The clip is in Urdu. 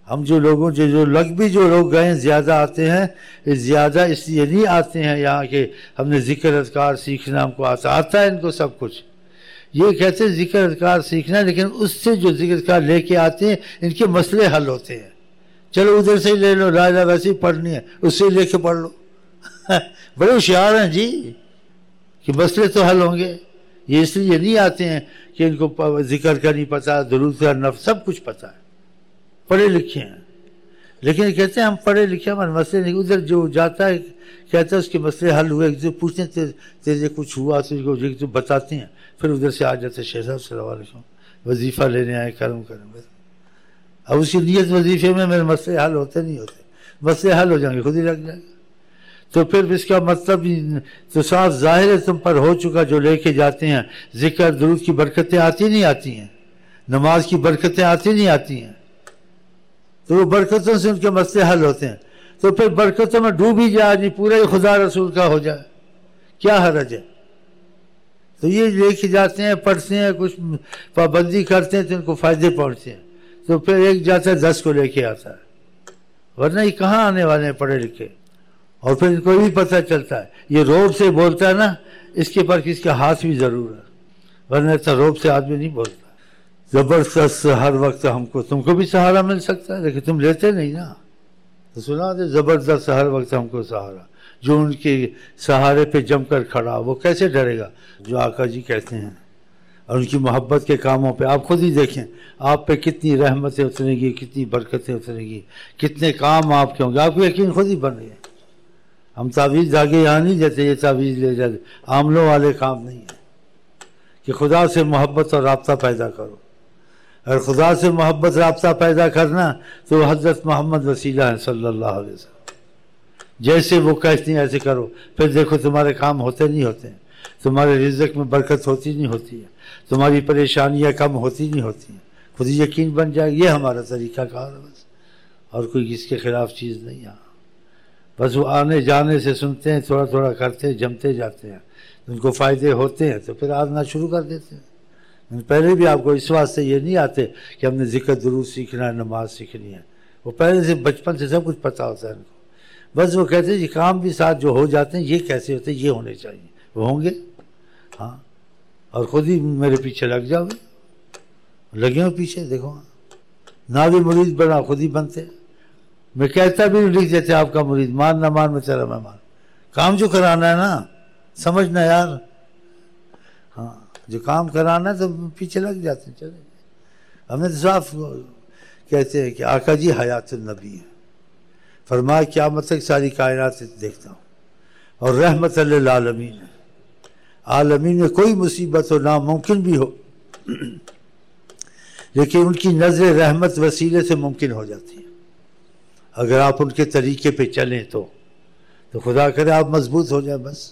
ہم جو لگ بھی جو لوگ گئے زیادہ آتے ہیں، زیادہ اس لیے نہیں آتے ہیں یہاں کہ ہم نے ذکر اذکار سیکھنا، ہم کو آتا ہے ان کو سب کچھ. یہ کہتے ہیں ذکر اذکار سیکھنا، لیکن اس سے جو ذکر اذکار لے کے آتے ہیں ان کے مسئلے حل ہوتے ہیں. چلو ادھر سے ہی لے لو، لا الہ ویسے ہی پڑھنی ہے، اس سے لے کے پڑھ لو. بڑے ہوشیار ہیں جی کہ مسئلے تو حل ہوں گے. یہ اس لیے نہیں آتے ہیں کہ ان کو ذکر کا نہیں پتہ، درود کا نفس سب کچھ پتہ ہے، پڑھے لکھے ہیں. لیکن یہ کہتے ہیں ہم پڑھے لکھے ہمارے مسئلے نہیں. ادھر جو جاتا ہے کہتا ہے اس کے مسئلے حل ہوئے، جو پوچھتے ہیں تیرے کچھ ہوا تو بتاتے ہیں، پھر ادھر سے آ جاتے شیخ صاحب السلام علیکم وظیفہ لینے آئے، کرم بس. اب اس کی نیت وظیفے میں میرے مسئلے حل ہوتے نہیں ہوتے. مسئلے حل ہو جائیں گے خود ہی لگ جائے گا. تو پھر اس کا مطلب تو صاف ظاہر ہے تم پر ہو چکا جو لے کے جاتے ہیں. ذکر درود کی برکتیں آتی نہیں آتی ہیں، نماز کی برکتیں آتی نہیں آتی ہیں، تو وہ برکتوں سے ان کے مسئلے حل ہوتے ہیں. تو پھر برکتوں میں ڈوب ہی جائے، نہیں پورا ہی خدا رسول کا ہو جائے، کیا حرج ہے؟ تو یہ لے کے جاتے ہیں، پڑھتے ہیں، کچھ پابندی کرتے ہیں تو ان کو فائدے پہنچتے ہیں. تو پھر ایک جاتا ہے 10 کو لے کے آتا ہے، ورنہ یہ کہاں آنے والے ہیں پڑھے لکھے. اور پھر ان کو بھی پتہ چلتا ہے یہ روب سے بولتا ہے نا، اس کے پر کس کا ہاتھ بھی ضرور ہے، ورنہ اتنا روب سے آدمی نہیں بولتا. زبردست ہر وقت ہم کو، تم کو بھی سہارا مل سکتا ہے لیکن تم لیتے نہیں نا. تو سنا دے زبردست ہر وقت ہم کو سہارا. جو ان کے سہارے پہ جم کر کھڑا وہ کیسے ڈرے گا؟ جو آقا جی کہتے ہیں اور ان کی محبت کے کاموں پہ آپ خود ہی دیکھیں آپ پہ کتنی رحمتیں اتریں گی، کتنی برکتیں اتریں گی، کتنے کام آپ کے ہوں گے. آپ کو یقین خود ہی بن رہے ہیں. ہم تعویذ آگے یہاں نہیں دیتے، یہ تعویذ لے جاتے، عاملوں والے کام نہیں ہیں کہ خدا سے محبت اور رابطہ پیدا کرو. اگر خدا سے محبت رابطہ پیدا کرنا تو حضرت محمد وسیلہ ہیں صلی اللہ علیہ وسلم. جیسے وہ کہتے ہیں ایسے کرو، پھر دیکھو تمہارے کام ہوتے نہیں ہوتے ہیں، تمہارے رزق میں برکت ہوتی نہیں ہوتی ہے، تمہاری پریشانیاں کم ہوتی نہیں ہوتی ہیں. خود ہی یقین بن جائے. یہ ہمارا طریقہ کار ہے بس، اور کوئی اس کے خلاف چیز نہیں. یہاں بس وہ آنے جانے سے سنتے ہیں، تھوڑا تھوڑا کرتے جمتے جاتے ہیں، ان کو فائدے ہوتے ہیں تو پھر آنا شروع کر دیتے ہیں. پہلے بھی آپ کو اس واسطے یہ نہیں آتے کہ ہم نے ذکر درود سیکھنا ہے، نماز سیکھنی ہے. وہ پہلے سے بچپن سے سب کچھ پتہ ہوتا ہے ان کو. بس وہ کہتے ہیں یہ کام بھی ساتھ جو ہو جاتے ہیں یہ کیسے ہوتے ہیں، یہ ہونے چاہیے، وہ ہوں گے. ہاں، اور خود ہی میرے پیچھے لگ جاؤ گے. لگے ہو پیچھے، دیکھو نہ بھی مرید بنا خود ہی بنتے. میں کہتا بھی لکھ دیتے آپ کا مرید، مان نہ مان میں تیرا میں مان. کام جو کرانا ہے نا، سمجھنا یار. ہاں، جو کام کرانا ہے تو پیچھے لگ جاتے ہیں. چلے ہم نے تو صاف کہتے ہیں کہ آقا جی حیات النبی ہے. فرمایا قیامت تک ساری کائنات دیکھتا ہوں، اور رحمت للعالمین ہے. عالمین میں کوئی مصیبت ہو، ناممکن بھی ہو، لیکن ان کی نظر رحمت وسیلے سے ممکن ہو جاتی ہے. اگر آپ ان کے طریقے پہ چلیں تو خدا کرے آپ مضبوط ہو جائیں. بس